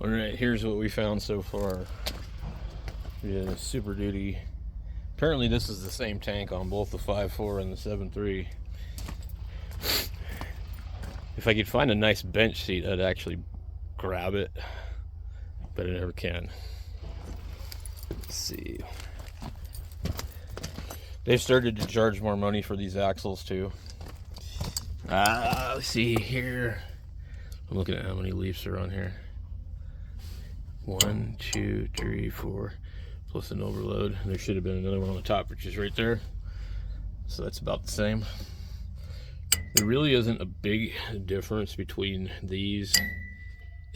Alright, here's what we found so far. Yeah, Super Duty. Apparently this is the same tank on both the 5.4 and the 7.3. If I could find a nice bench seat, I'd actually grab it, but I never can. Let's see. They've started to charge more money for these axles too. Let's see here. I'm looking at how many leafs are on here. 1, 2, 3, 4, plus an overload. There should have been another one on the top, which is right there. So that's about the same. There really isn't a big difference between these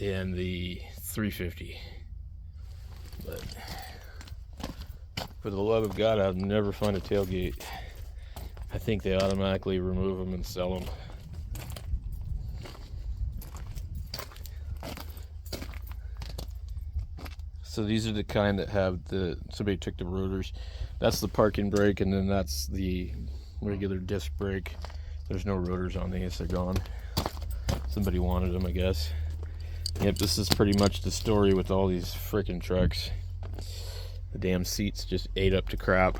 and the 350. But for the love of God, I'll never find a tailgate. I think they automatically remove them and sell them. So these are the kind that have somebody took the rotors. That's the parking brake, and then that's the regular disc brake. There's no rotors on these, they're gone. Somebody wanted them, I guess. Yep, this is pretty much the story with all these freaking trucks. The damn seats just ate up to crap.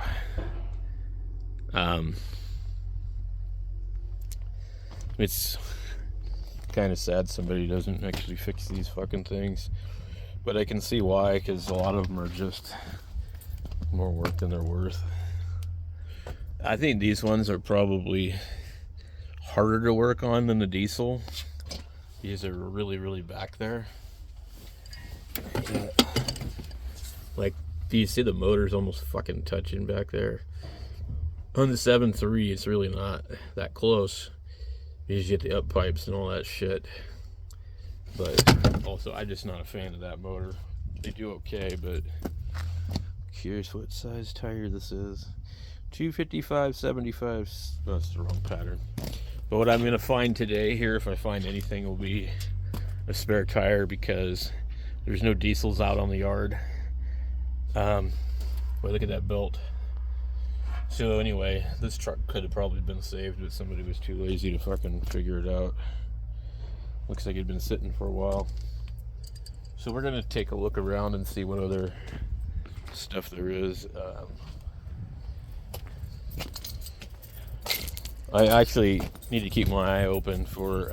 It's kind of sad somebody doesn't actually fix these fucking things. But I can see why, because a lot of them are just more work than they're worth. I think these ones are probably harder to work on than the diesel. These are really, really back there. Yeah. Like, do you see the motors almost fucking touching back there? On the 7.3, it's really not that close. You just get the up pipes and all that shit. But also, I'm just not a fan of that motor. They do okay, but curious what size tire this is. 255, 75. That's the wrong pattern. But what I'm going to find today here, if I find anything, will be a spare tire, because there's no diesels out on the yard. Well, look at that belt. So anyway, this truck could have probably been saved, but somebody was too lazy to fucking figure it out. Looks like it'd been sitting for a while. So we're gonna take a look around and see what other stuff there is. I actually need to keep my eye open for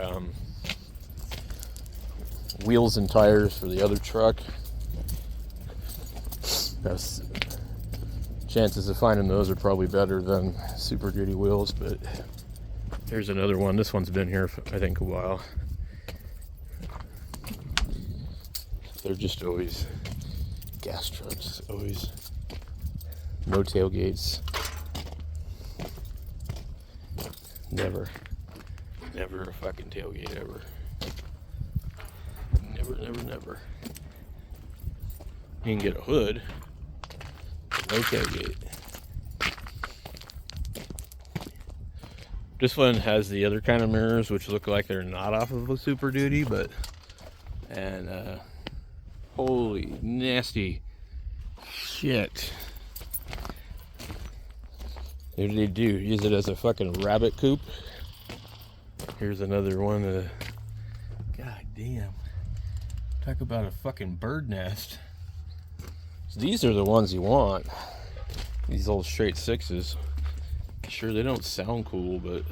wheels and tires for the other truck. Chances of finding those are probably better than Super Duty wheels, but here's another one. This one's been here for, I think, a while. They're just always gas trucks, always no tailgates. Never a fucking tailgate ever. Never. You can get a hood, but no tailgate. This one has the other kind of mirrors, which look like they're not off of a Super Duty, but holy nasty shit. What do they do? Use it as a fucking rabbit coop? Here's another one. God damn. Talk about a fucking bird nest. So these are the ones you want. These old straight sixes. Sure, they don't sound cool, but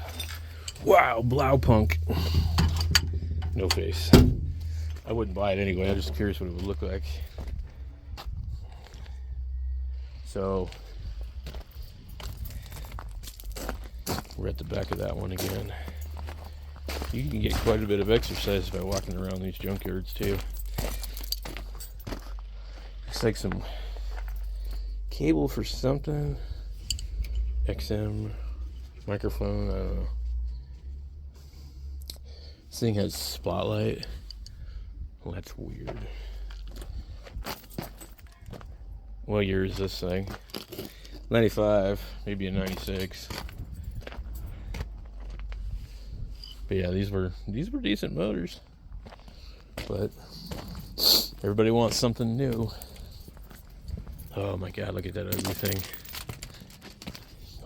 wow, Blaupunk. No face. I wouldn't buy it anyway. I'm just curious what it would look like. So we're at the back of that one again. You can get quite a bit of exercise by walking around these junkyards too. Looks like some cable for something. XM microphone, I don't know. This thing has spotlight. Well, that's weird. What year is this thing? 95, maybe a 96. But yeah, these were decent motors. But everybody wants something new. Oh my god, look at that ugly thing.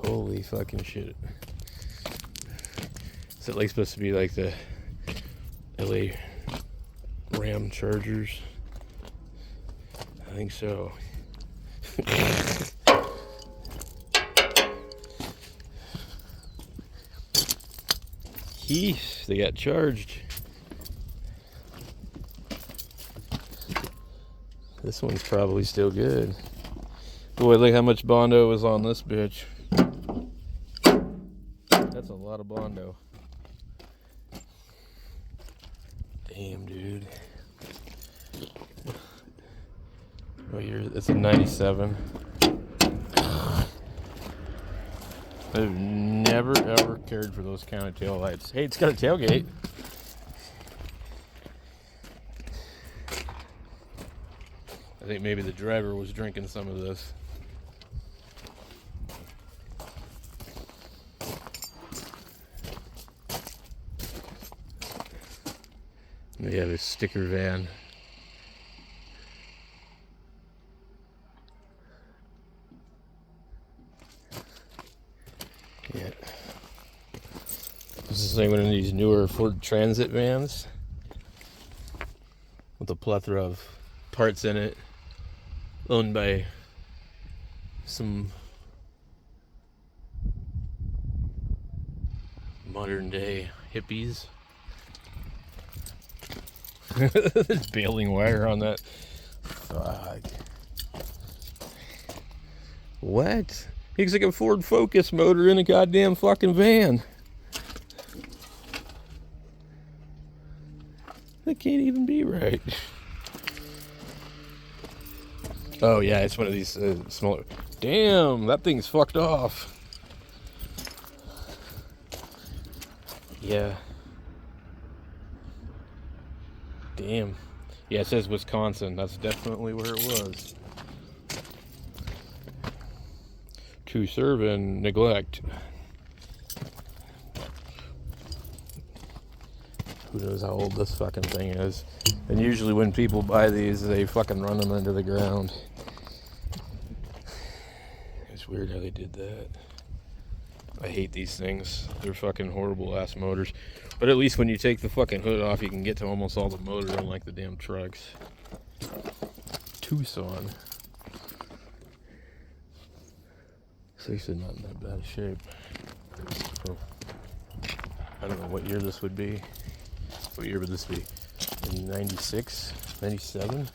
Holy fucking shit. Is it like supposed to be like the LA Ram Chargers? think so. Yeesh, they got charged. This one's probably still good. Boy, look how much Bondo was on this bitch. That's a lot of Bondo. Damn, dude. Oh, it's a 97. I've never ever cared for those kind of tail lights. Hey, it's got a tailgate. I think maybe the driver was drinking some of this. We have a sticker van. Yeah. This is like one of these newer Ford Transit vans with a plethora of parts in it, owned by some modern day hippies. There's baling wire on that. Fuck. What? Looks like a Ford Focus motor in a goddamn fucking van. That can't even be right. Oh yeah, it's one of these smaller. Damn, that thing's fucked off. Yeah. Damn. Yeah, it says Wisconsin. That's definitely where it was. To serve and neglect. Who knows how old this fucking thing is. And usually when people buy these, they fucking run them into the ground. It's weird how they did that. I hate these things. They're fucking horrible ass motors. But at least when you take the fucking hood off, you can get to almost all the motor, unlike the damn trucks. Tucson. It's actually not in that bad shape. So, I don't know what year this would be. What year would this be? 96? 97?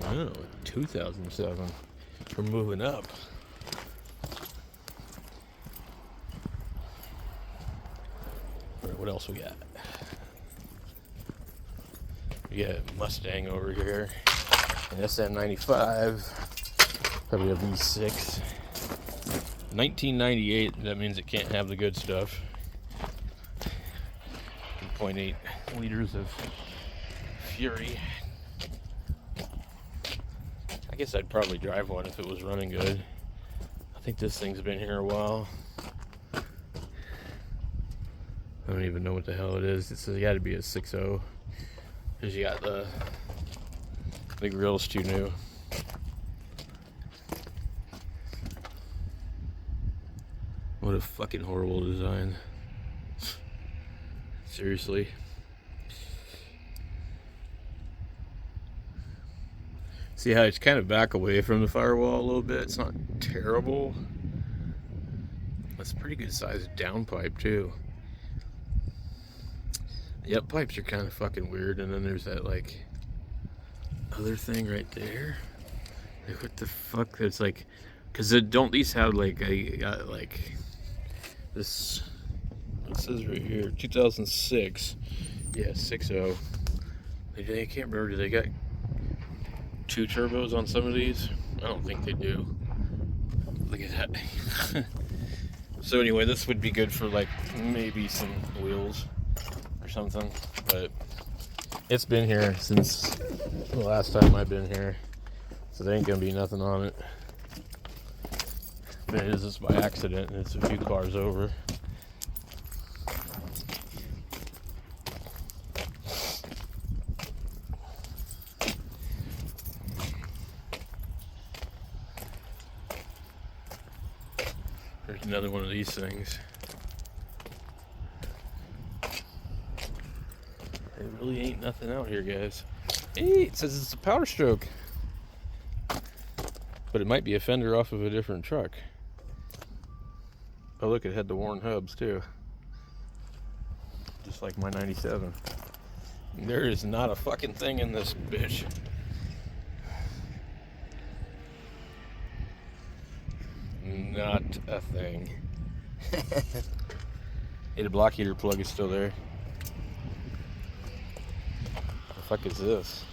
No, 2007. We're moving up. What else we got? We got a Mustang over here. An SM95. Probably a V6. 1998, that means it can't have the good stuff. 2.8 liters of Fury. I guess I'd probably drive one if it was running good. I think this thing's been here a while. I don't even know what the hell it is. It's got to be a 6.0. Because you got the grill's too new. What a fucking horrible design. Seriously. See how it's kind of back away from the firewall a little bit? It's not terrible. That's a pretty good sized downpipe too. The uppipes are kind of fucking weird, and then there's that like other thing right there. Like what the fuck? It's like, cause don't these have like like this? It says right here, 2006. Yeah, 6.0. I can't remember. Do they got 2 turbos on some of these? I don't think they do. Look at that. So anyway, this would be good for like maybe some wheels or something, but it's been here since the last time I've been here, so there ain't gonna be nothing on it. But it is just by accident, and it's a few cars over. There's another one of these things. There really ain't nothing out here, guys. Hey, it says it's a Power Stroke. But it might be a fender off of a different truck. Oh look, it had the worn hubs too. Just like my 97. There is not a fucking thing in this bitch. Not a thing. Hey, the block heater plug is still there. What the fuck is this?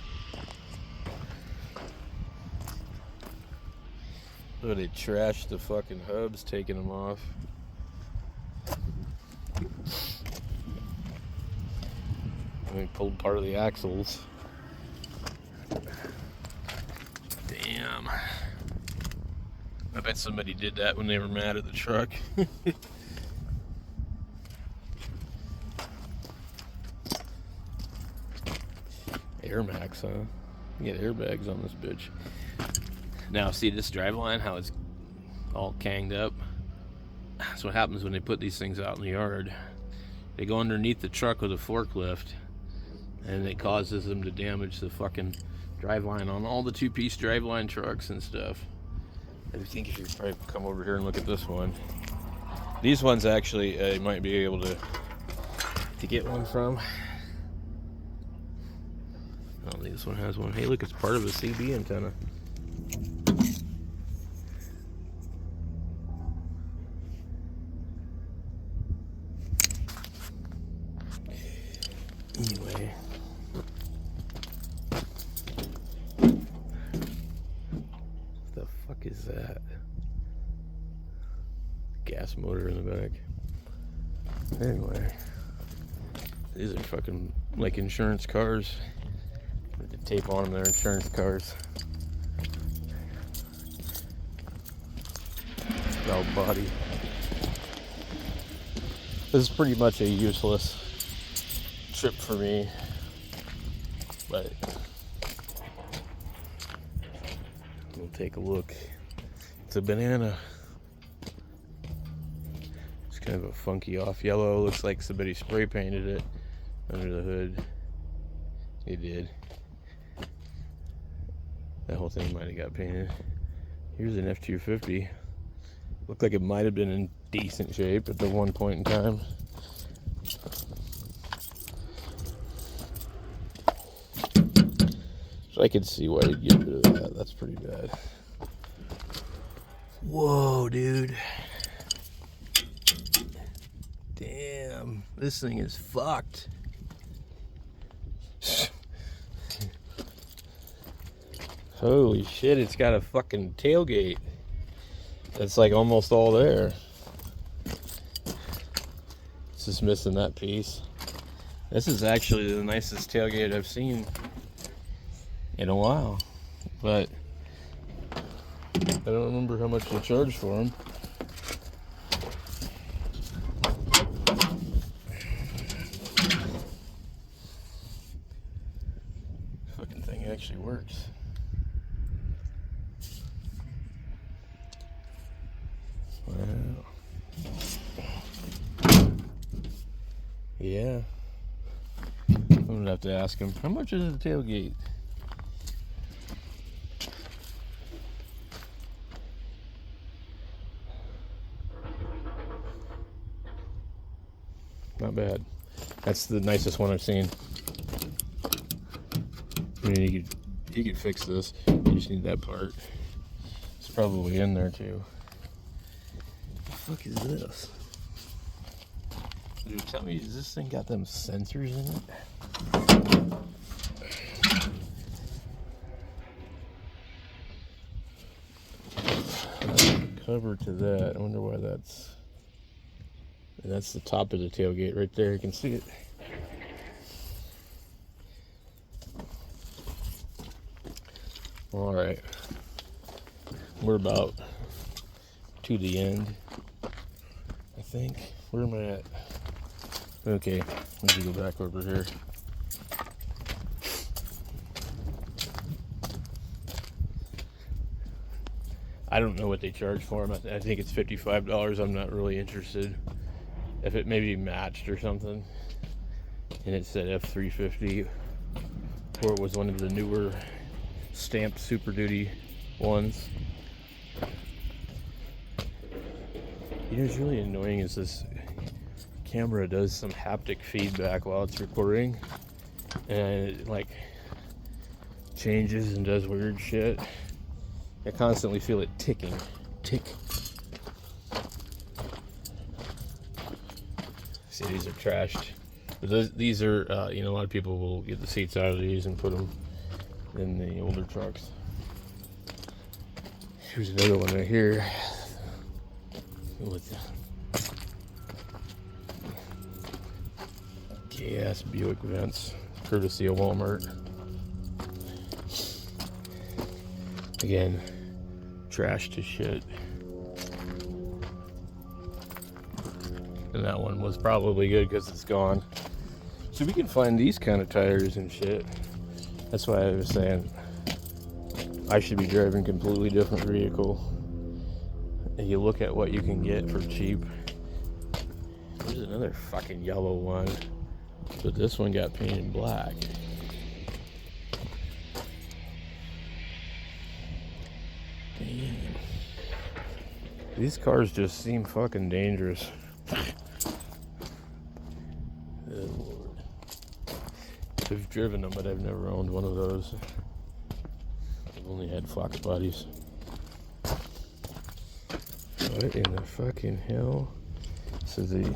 Look, they trashed the fucking hubs, taking them off. They pulled part of the axles. Damn. I bet somebody did that when they were mad at the truck. Air Max, huh? You get airbags on this bitch. Now, see this driveline, how it's all canged up? That's what happens when they put these things out in the yard. They go underneath the truck with a forklift, and it causes them to damage the fucking driveline on all the two-piece driveline trucks and stuff. I think if you probably come over here and look at this one. These ones actually, you might be able to get one from. Oh, this one has one. Hey, look, it's part of a CB antenna. Anyway. What the fuck is that? Gas motor in the back. Anyway. These are fucking like insurance cars. With the tape on them, they're insurance cars. Valve body. This is pretty much a useless trip for me, but we'll take a look. It's a banana. It's kind of a funky off yellow. Looks like somebody spray painted it under the hood. They did. That whole thing might have got painted. Here's an F-250. Looked like it might have been in decent shape at the one point in time. So I could see why you'd get rid of that. That's pretty bad. Whoa, dude. Damn, this thing is fucked. Holy shit, it's got a fucking tailgate. It's like almost all there. It's just missing that piece. This is actually the nicest tailgate I've seen in a while. But I don't remember how much they charged for them. Fucking thing actually works. Wow. Yeah. I'm gonna have to ask him, how much is the tailgate? Not bad. That's the nicest one I've seen. I mean, you could fix this. You just need that part. It's probably in there too. What the fuck is this? Dude, tell me, does this thing got them sensors in it? Cover to that. I wonder why that's. And that's the top of the tailgate right there. You can see it. All right. We're about to the end, I think. Where am I at? Okay, let me go back over here. I don't know what they charge for them. I think it's $55. I'm not really interested. If it maybe matched or something, and it said F350, airport was one of the newer stamped Super Duty ones. You know what's really annoying is this camera does some haptic feedback while it's recording, and it like changes and does weird shit. I constantly feel it ticking. Tick. See, these are trashed. These are, a lot of people will get the seats out of these and put them in the older trucks. Here's another one right here with gay-ass Buick vents, courtesy of Walmart. Again, trash to shit. And that one was probably good because it's gone. So we can find these kind of tires and shit. That's why I was saying I should be driving a completely different vehicle. And you look at what you can get for cheap. There's another fucking yellow one, but this one got painted black. Damn. These cars just seem fucking dangerous. I've driven them, but I've never owned one of those. I've only had Fox bodies. What in the fucking hell? So they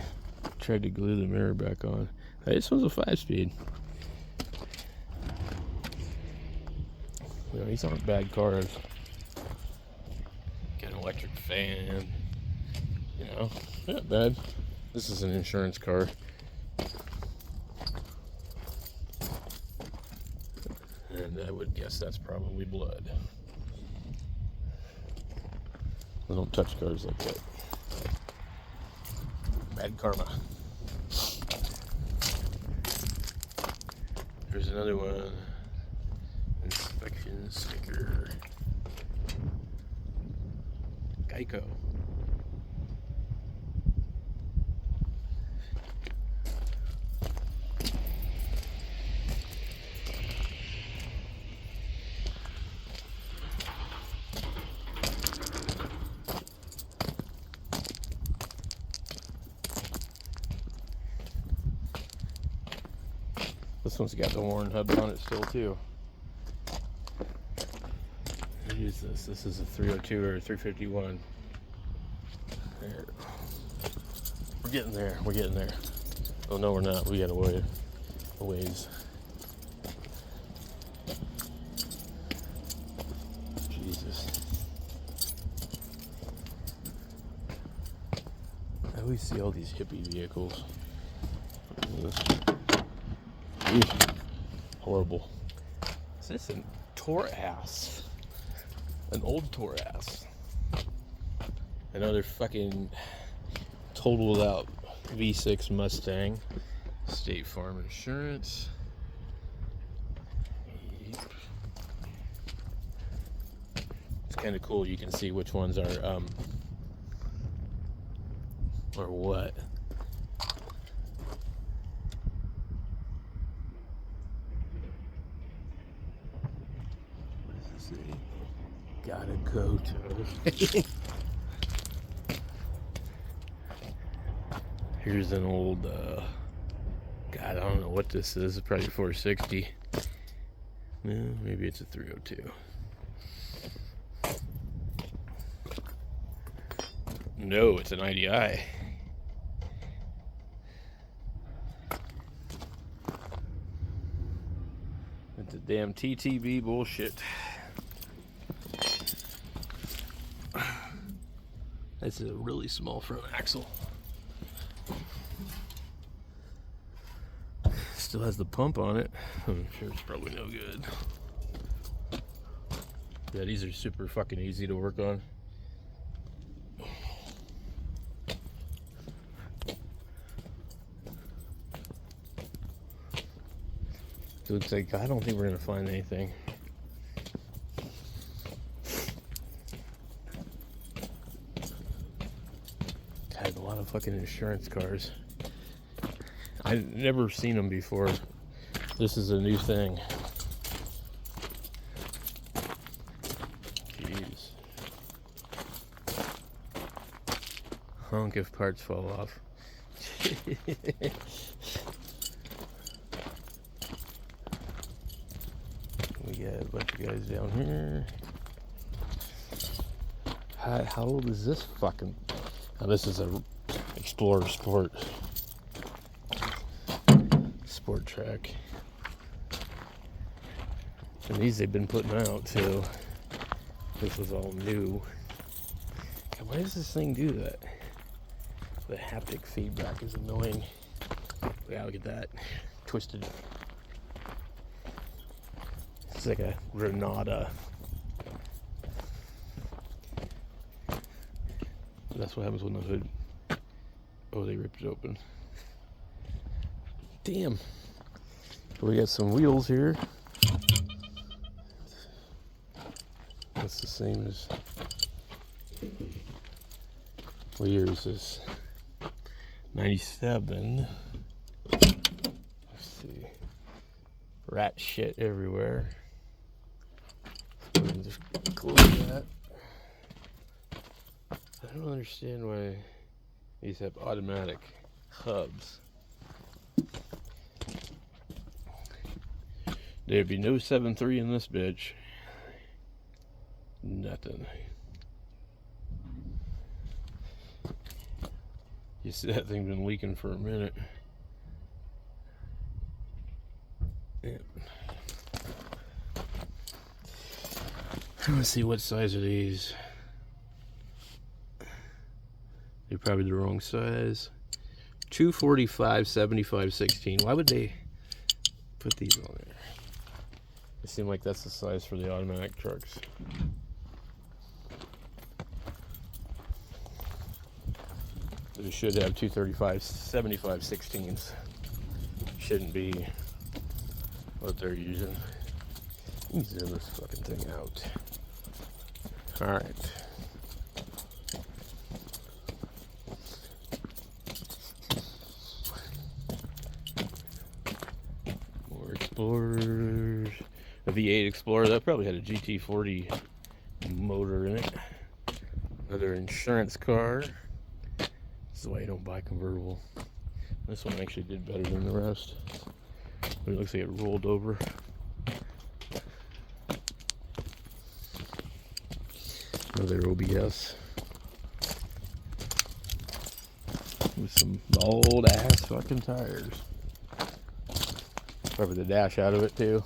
tried to glue the mirror back on. Hey, this one's a 5-speed. These aren't bad cars. Get an electric fan. Not bad. This is an insurance car. And I would guess that's probably blood. I don't touch cars like that. Bad karma. There's another one. Inspection sticker. Geico. This one's got the Warren hub on it still too. What is this? This is a 302 or a 351. There. We're getting there. We're getting there. Oh no, we're not. We got a ways. Jesus. I always see all these hippie vehicles. Horrible. Is this a Taurus? An old Taurus. Another fucking totaled out V6 Mustang. State Farm Insurance. Yep. It's kind of cool. You can see which ones are or what. Gotta go to. Here's an old, God, I don't know what this is. It's probably 460. No, maybe it's a 302. No, it's an IDI. It's a damn TTB bullshit. That's a really small front axle. Still has the pump on it. I'm sure it's probably no good. Yeah, these are super fucking easy to work on. It looks like I don't think we're gonna find anything. God, a lot of fucking insurance cars. I've never seen them before. This is a new thing. honk if parts fall off. We got a bunch of guys down here. How old is this fucking... Oh, this is a Explorer Sport track. And these they've been putting out too. This was all new. God, why does this thing do that? The haptic feedback is annoying. Yeah, look at that. Twisted. It's like a Granada. That's what happens when the hood... Oh, they ripped it open. Damn. We got some wheels here. That's the same as... What year is this? 97. Let's see. Rat shit everywhere. Just close that. I don't understand why these have automatic hubs. There'd be no 7.3 in this bitch. Nothing. You see that thing been leaking for a minute. Yeah. Let's see, what size are these? They're probably the wrong size. 245, 75, 16. Why would they put these on there? It seems like that's the size for the automatic trucks. They should have 235, 75, 16s. Shouldn't be what they're using. Let me zero this fucking thing out. Alright. More Explorers. A V8 Explorer, that probably had a GT40 motor in it. Another insurance car. This is why you don't buy convertible. This one actually did better than the rest. But it looks like it rolled over. Another OBS. With some old ass fucking tires. Probably the dash out of it too.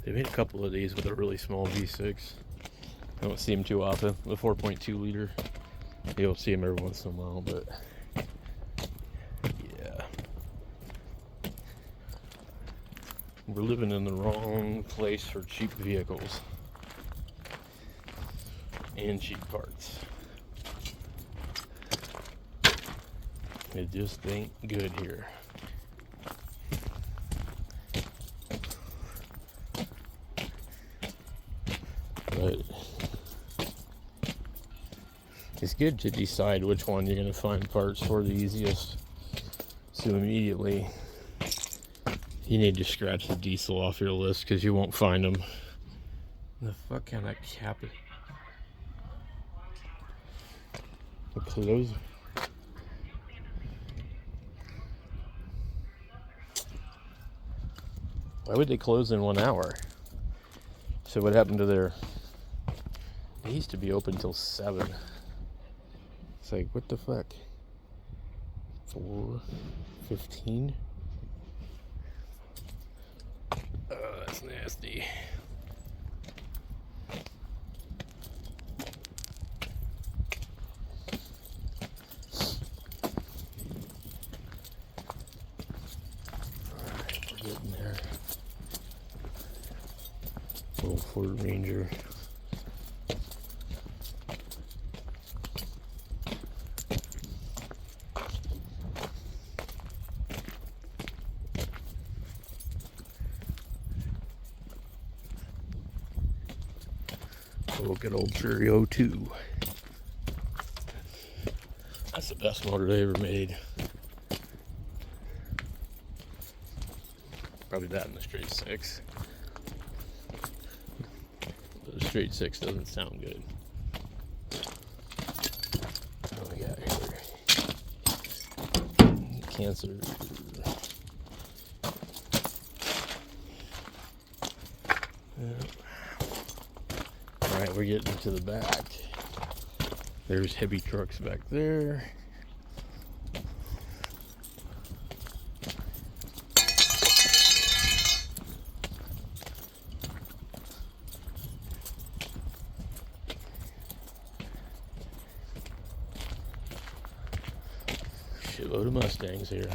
They made a couple of these with a really small V6. I don't see them too often. The 4.2 liter. You'll see them every once in a while, but yeah. We're living in the wrong place for cheap vehicles. And cheap parts. It just ain't good here. But it's good to decide which one you're going to find parts for the easiest. So immediately you need to scratch the diesel off your list because you won't find them. The fuck kind of cap it? Close. Why would they close in 1 hour? So what happened to their... They used to be open till 7. It's like, what the fuck? 4:15? Oh, that's nasty. Alright, we're getting there. Little Ford Ranger. Look at old Cherry 02. That's the best motor they ever made. Probably that in the straight 6. Those straight six doesn't sound good. What we got here? Cancer. Alright, we're getting to the back. There's heavy trucks back there. Shitload of Mustangs here.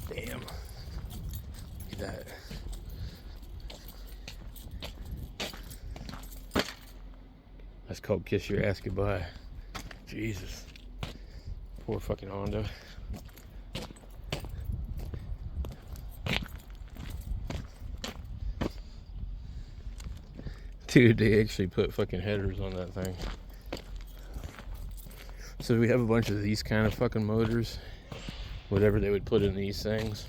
Damn. Look at that. That's called kiss your ass goodbye. Jesus. Poor fucking Honda. Dude, they actually put fucking headers on that thing. So we have a bunch of these kind of fucking motors. Whatever they would put in these things.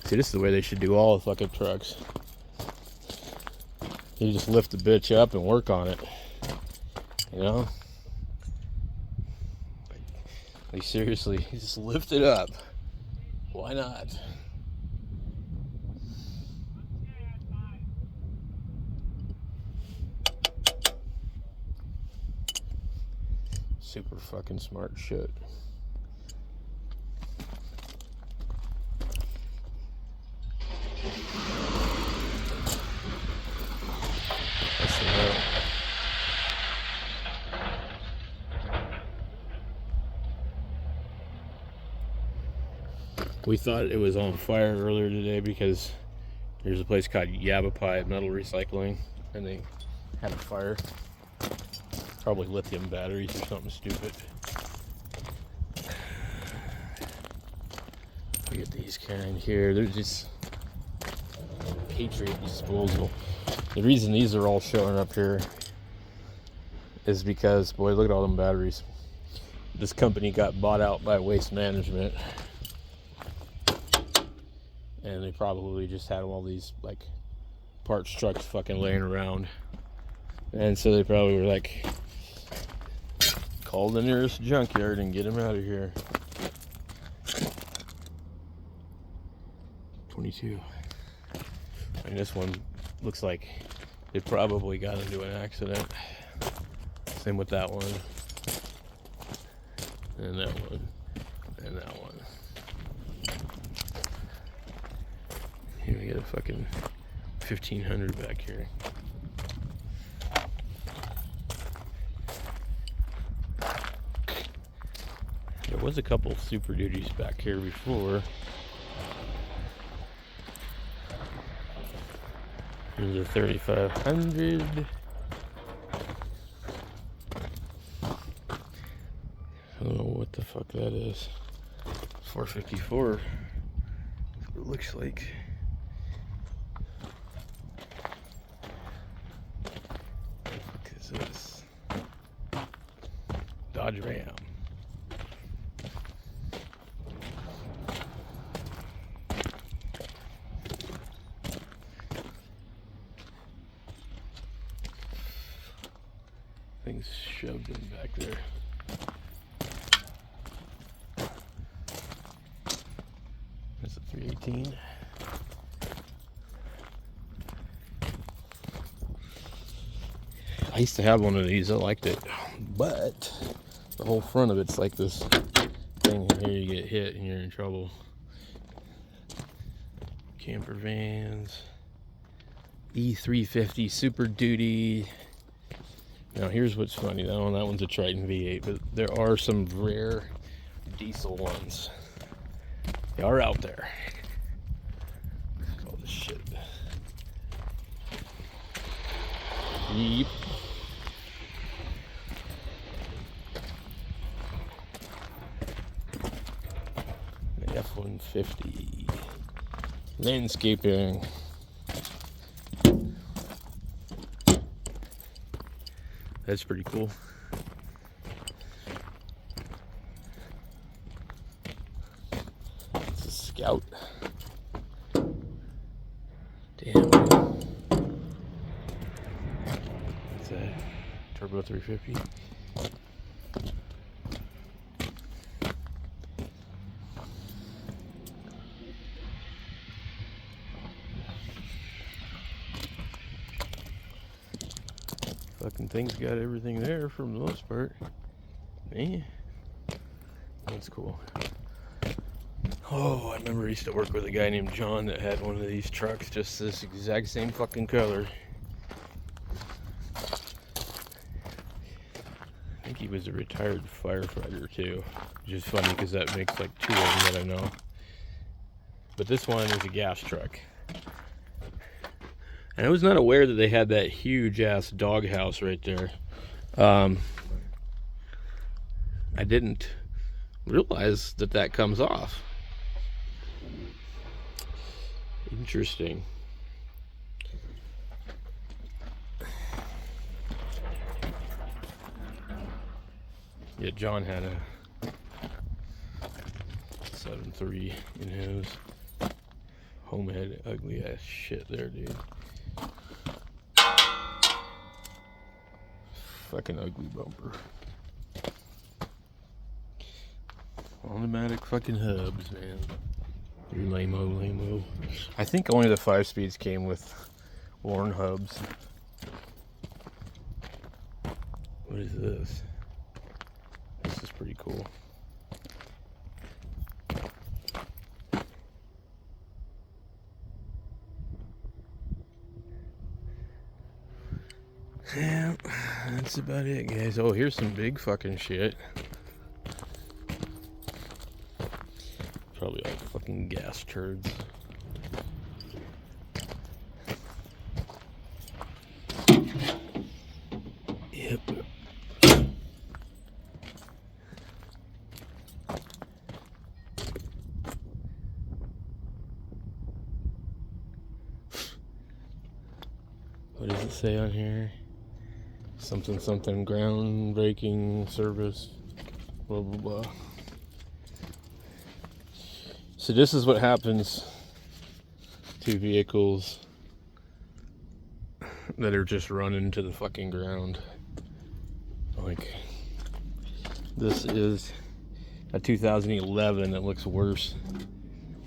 See, this is the way they should do all the fucking trucks. You just lift the bitch up and work on it. You know? Like seriously, you just lift it up. Why not? Super fucking smart shit. That's the note. We thought it was on fire earlier today because there's a place called Yavapai Metal Recycling and they had a fire. Probably lithium batteries or something stupid. We get these kind here. They're just Patriot disposal. The reason these are all showing up here is because, boy, look at all them batteries. This company got bought out by Waste Management. And they probably just had all these, like, parts trucks fucking laying around. And so they probably were like, call the nearest junkyard and get them out of here. 22. And this one looks like it probably got into an accident. Same with that one. And that one. And that one. Here we get a fucking 1500 back here. There was a couple Super Duties back here before. There's a 3500. I don't know what the fuck that is. 454. That's what it looks like. What the fuck is this? Dodge Ram. Things shoved in back there. That's a 318. I used to have one of these. I liked it, but the whole front of it's like this thing here. You get hit and you're in trouble. Camper vans. E350 Super Duty. Now here's what's funny. That one's a Triton V8, but there are some rare diesel ones. They are out there. Look at all this shit. Yeep. F-150 landscaping. That's pretty cool. Scout. Damn. What's that? Turbo 350. Fucking thing's got everything there for the most part. Man, that's cool. Oh, I remember I used to work with a guy named John that had one of these trucks, just this exact same fucking color. I think he was a retired firefighter too, which is funny because that makes like two of them that I know. But this one is a gas truck. And I was not aware that they had that huge ass doghouse right there. I didn't realize that that comes off. Interesting. Yeah, John had a 7.3 in his. Home had ugly ass shit there, dude. Fucking ugly bumper. Automatic fucking hubs, man. You're lame-o. I think only the 5-speeds came with worn hubs. What is this? This is pretty cool. Yeah, that's about it, guys. Oh, here's some big fucking shit. Probably like fucking gas turds. Yep. What does it say on here? Something groundbreaking service, blah blah blah. So this is what happens to vehicles that are just running to the fucking ground. Like, this is a 2011 that looks worse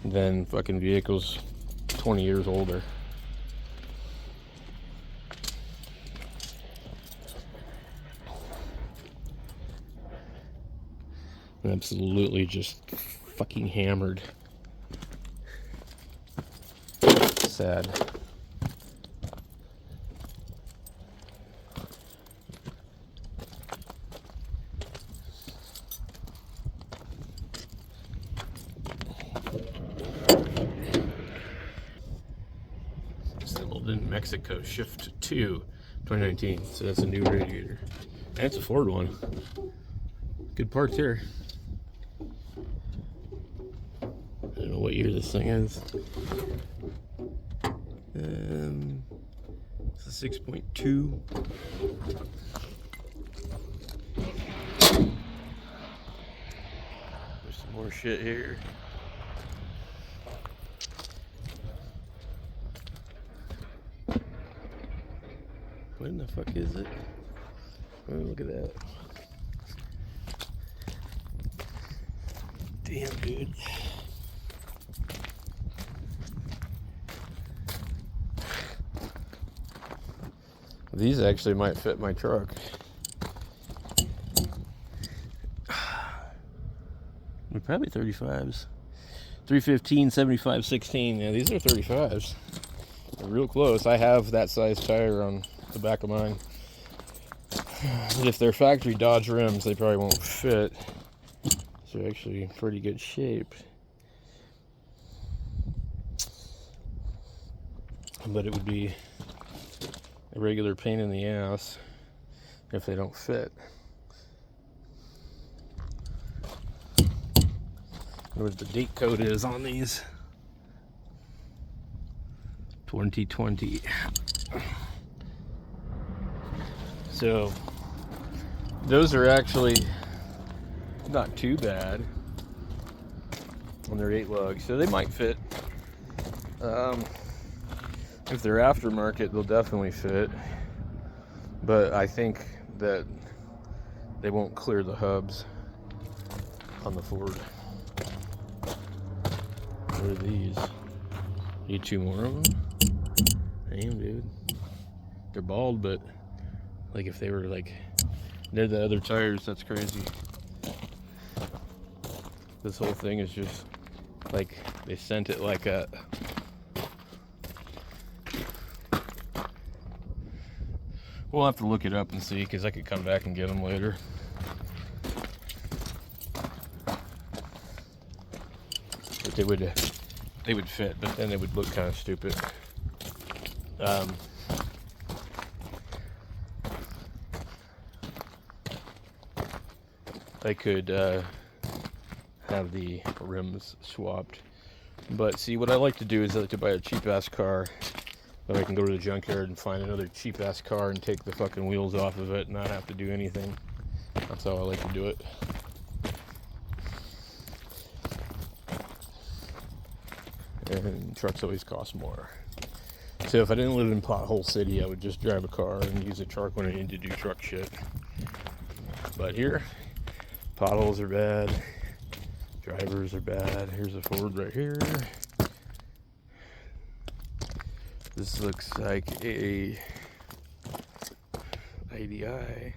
than fucking vehicles 20 years older. Absolutely just fucking hammered. Sad. Assembled in Mexico, shift 2, 2019. So that's a new radiator. And it's a Ford one. Good parts here. I don't know what year this thing is. It's a 6.2. There's some more shit here. What in the fuck is it? Oh, look at that. Damn, dude. These actually might fit my truck. They're probably 35s. 315, 75, 16. Yeah, these are 35s. They're real close. I have that size tire on the back of mine. But if they're factory Dodge rims, they probably won't fit. They're actually in pretty good shape. But it would be a regular pain in the ass if they don't fit. What the date code is on these. 2020. So those are actually not too bad. on their 8 lugs, so they might fit. If they're aftermarket, they'll definitely fit, but I think that they won't clear the hubs on the Ford. What are these? Need 2 more of them? Damn, dude. They're bald, but like if they were like near the other tires, that's crazy. This whole thing is just like they sent it like a. We'll have to look it up and see, because I could come back and get them later. But they would fit, but then they would look kind of stupid. I could have the rims swapped, but see, what I like to do is I like to buy a cheap ass car, but I can go to the junkyard and find another cheap ass car and take the fucking wheels off of it and not have to do anything. That's how I like to do it. And trucks always cost more. So if I didn't live in Pothole City, I would just drive a car and use a truck when I need to do truck shit. But here, potholes are bad, drivers are bad. Here's a Ford right here. This looks like a ADI,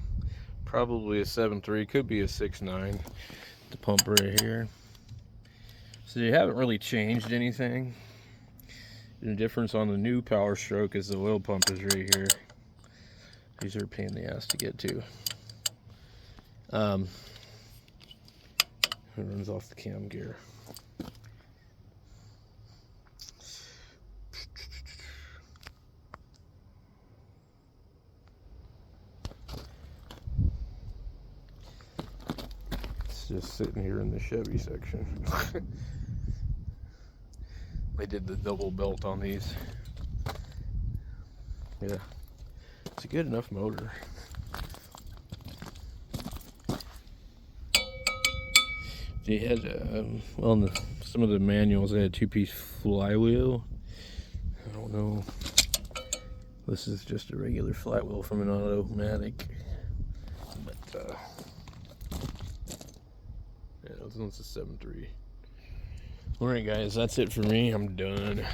probably a 7.3, could be a 6.9. The pump right here. So you haven't really changed anything. The difference on the new Power Stroke is the oil pump is right here. These are a pain in the ass to get to. It runs off the cam gear. It's just sitting here in the Chevy section. They did the double belt on these. Yeah, it's a good enough motor. They had, well, in some of the manuals, they had 2-piece flywheel. I don't know. This is just a regular flywheel from an automatic. But, yeah, this one's a 7.3. Alright, guys, that's it for me. I'm done.